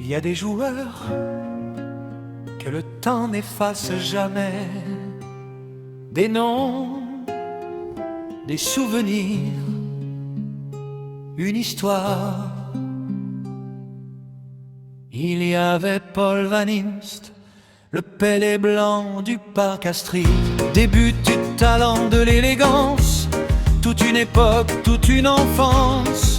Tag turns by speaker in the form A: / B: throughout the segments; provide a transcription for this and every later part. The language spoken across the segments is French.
A: Il y a des joueurs que le temps n'efface jamais, des noms, des souvenirs, une histoire. Il y avait Paul Van Imst, le Pelé blanc du parc Astrid, début du talent, de l'élégance, toute une époque, toute une enfance.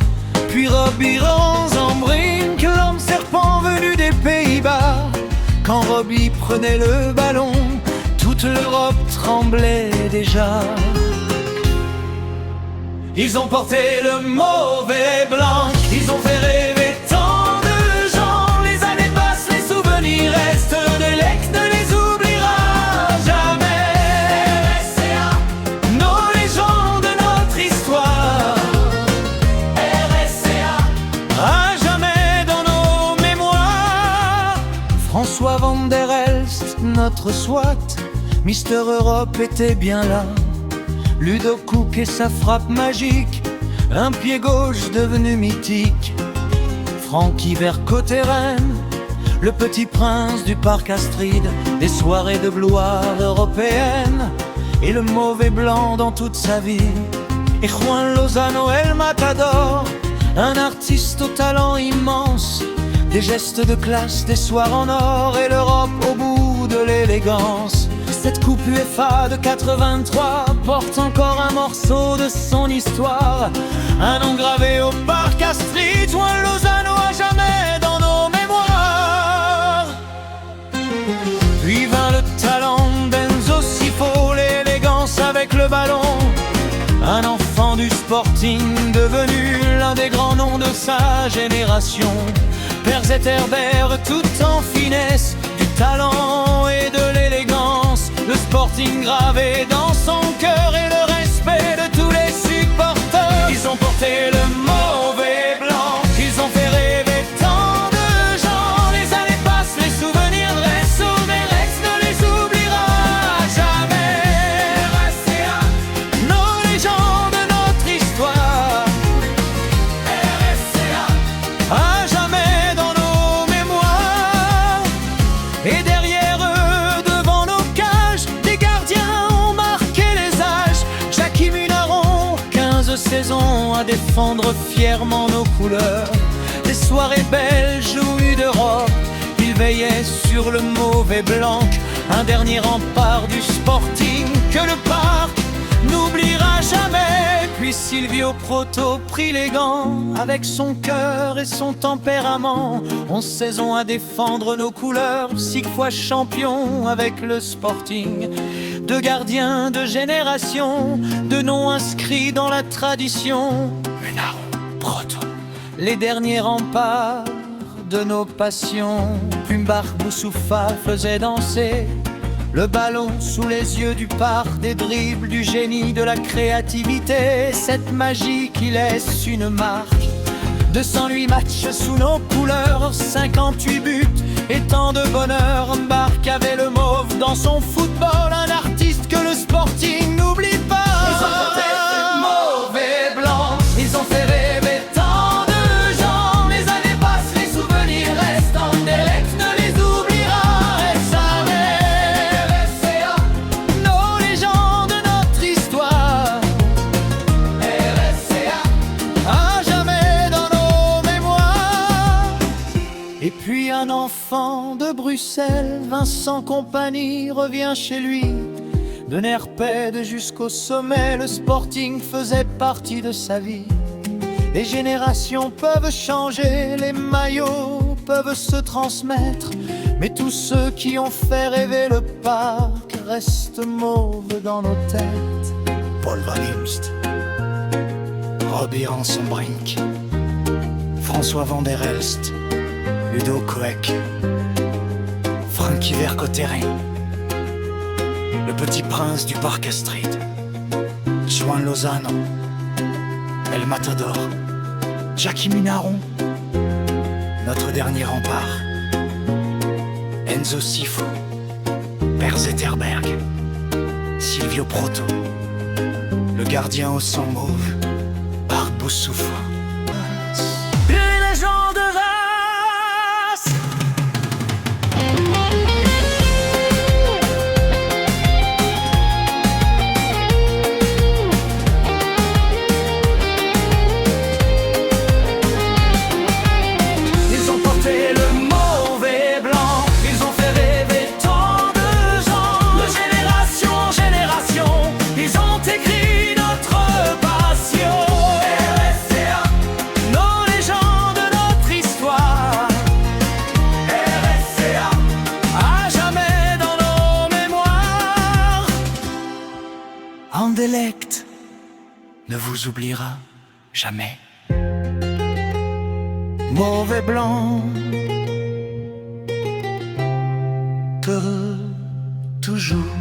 A: Puis Robbie Ranzambrink, l'homme serpent venu des Pays-Bas. Quand Robbie prenait le ballon, toute l'Europe tremblait déjà. Ils ont porté le mauvais blanc, ils ont fait rêver tant de gens. Les années passent, les souvenirs restent, de l'ex ne les oubliera jamais. RSCA, nos légendes, notre histoire. RSCA, à jamais dans nos mémoires. François Van der Elst, notre SWAT, Mister Europe était bien là. Ludo Cook et sa frappe magique, un pied gauche devenu mythique. Francky Vercotteren, le petit prince du parc Astrid, des soirées de gloire européenne, et le mauvais blanc dans toute sa vie. Et Juan Lozano, El Matador, un artiste au talent immense, des gestes de classe, des soirs en or, et l'Europe au bout de l'élégance. Cette coupe UEFA de 83 porte encore un morceau de son histoire, un nom gravé au parc Astrid, Juan Lozano à jamais dans nos mémoires. Puis vint le talent d'Enzo Sifo, l'élégance avec le ballon, un enfant du Sporting devenu l'un des grands noms de sa génération. Per Zetterberg tout en finesse, du talent et de l'élégance, le Sporting gravé dans son cœur et le respect de tous les supporters. Ils ont porté le mauvais blanc, ils ont fait rêver tant de gens. Les années passent, les souvenirs restent, mais Rex ne les oubliera jamais. RSCA, nos légendes, notre histoire. RSCA, à jamais dans nos mémoires. Et derrière eux, devant nos cages, des gardiens ont marqué les âges. Jackie Munaron, 15 saisons à défendre fièrement nos couleurs. Des soirées belles jouées d'Europe, il veillait sur le mauvais blanc, un dernier rempart du Sporting que le parc n'oubliera jamais. Puis Silvio Proto prit les gants, avec son cœur et son tempérament. 11 saisons à défendre nos couleurs, 6 fois champion avec le Sporting. Deux gardiens de génération, de noms inscrits dans la tradition. Munaron, Proto, les derniers remparts de nos passions. Umbar Boussoufa faisait danser le ballon sous les yeux du parc, des dribbles, du génie, de la créativité. Cette magie qui laisse une marque. 208 matchs sous nos couleurs, 58 buts et tant de bonheur. Mbark avait le mauve dans son football, un artiste que le Sporting n'oublie pas. Ils ont porté le mauvais blanc, ils ont fait rêver tant de gens. Les années passent, les souvenirs restent, Anderlecht ne les oubliera jamais. RSCA, nos légendes, notre histoire. RSCA, à jamais dans nos mémoires. Et puis un enfant de Bruxelles, Vincent Kompany, revient chez lui. De Nerped jusqu'au sommet, le Sporting faisait partie de sa vie. Les générations peuvent changer, les maillots peuvent se transmettre, mais tous ceux qui ont fait rêver le parc restent mauves dans nos têtes. Paul Van Imst, Robbie Ranzambrink, François Van der Elst, Ludo Coek, Francky Vercotteren, le petit prince du parc Astrid, Juan Lozano, El Matador, Jackie Munaron, notre dernier rempart, Enzo Sifo, Per Zetterberg, Silvio Proto, le gardien au sang mauve, Bart Boussoufa. Une légende de race. vous oubliera jamais. Mauvais blanc, heureux toujours.